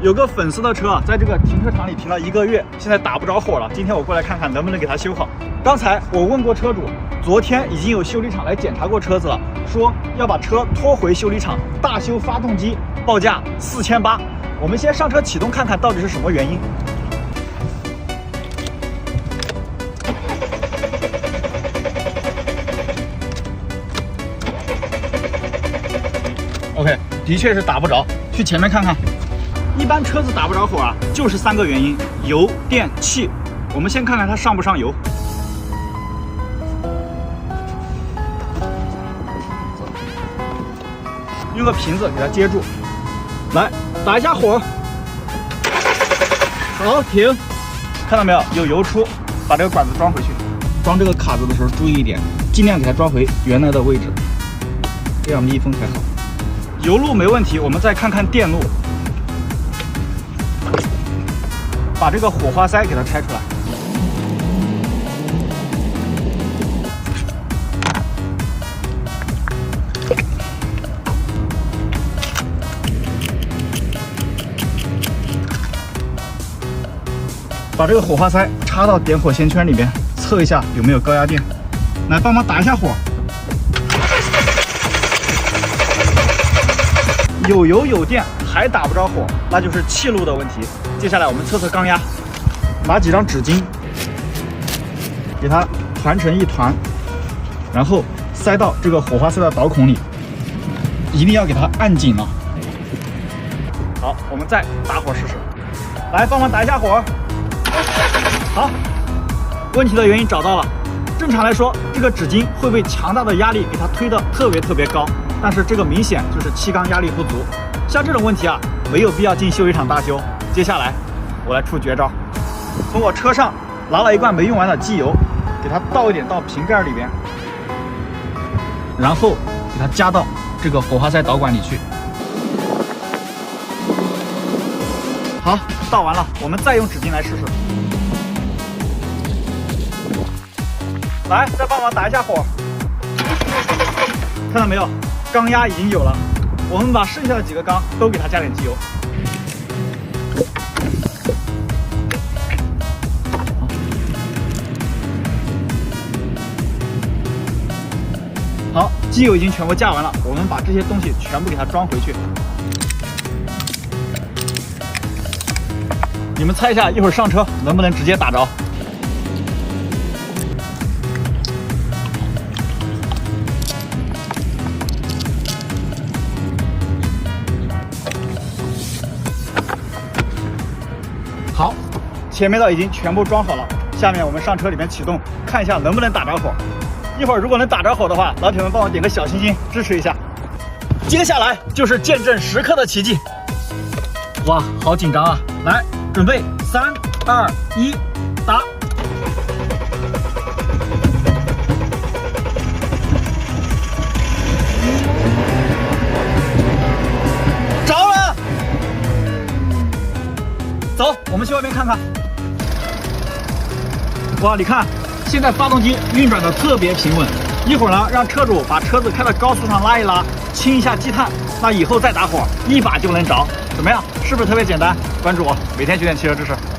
有个粉丝的车啊，在这个停车场里停了1个月，现在打不着火了。今天我过来看看能不能给它修好。刚才我问过车主，昨天已经有修理厂来检查过车子了，说要把车拖回修理厂大修发动机，报价4800。我们先上车启动看看到底是什么原因。OK， 的确是打不着，去前面看看。一般车子打不着火啊，就是3个原因：油、电、气。我们先看看它上不上油。用个瓶子给它接住，来打一下火。好，停。看到没有？有油出，把这个管子装回去。装这个卡子的时候注意一点，尽量给它装回原来的位置，这样密封才好。油路没问题，我们再看看电路。把这个火花塞给它拆出来。把这个火花塞插到点火线圈里面，测一下有没有高压电。来，帮忙打一下火。有油有电还打不着火，那就是气路的问题。接下来我们测测缸压，拿几张纸巾给它团成一团，然后塞到这个火花塞的导孔里，一定要给它按紧了。好，我们再打火试试。来，帮忙打一下火。好，问题的原因找到了。正常来说，这个纸巾会被强大的压力给它推得特别高，但是这个明显就是气缸压力不足。像这种问题啊，没有必要进修理厂大修。接下来我来出绝招，从我车上拿了一罐没用完的机油，给它倒一点到瓶盖里边，然后给它加到这个火花塞导管里去。好，倒完了，我们再用纸巾来试试。来，再帮忙打一下火。看到没有？缸压已经有了。我们把剩下的几个缸都给它加点机油。好，机油已经全部加完了，我们把这些东西全部给它装回去。你们猜一下，一会儿上车能不能直接打着？好，前面的已经全部装好了，下面我们上车里面启动，看一下能不能打着火。一会儿如果能打着火的话，老铁们帮我点个小心心支持一下。接下来就是见证时刻的奇迹。哇，好紧张啊！来，准备，3、2、1，打！着了！走，我们去外面看看。哇，你看，现在发动机运转的特别平稳。一会儿呢，让车主把车子开到高速上拉一拉，清一下积碳，那以后再打火，一把就能着。怎么样？是不是特别简单？关注我，每天学点汽车知识。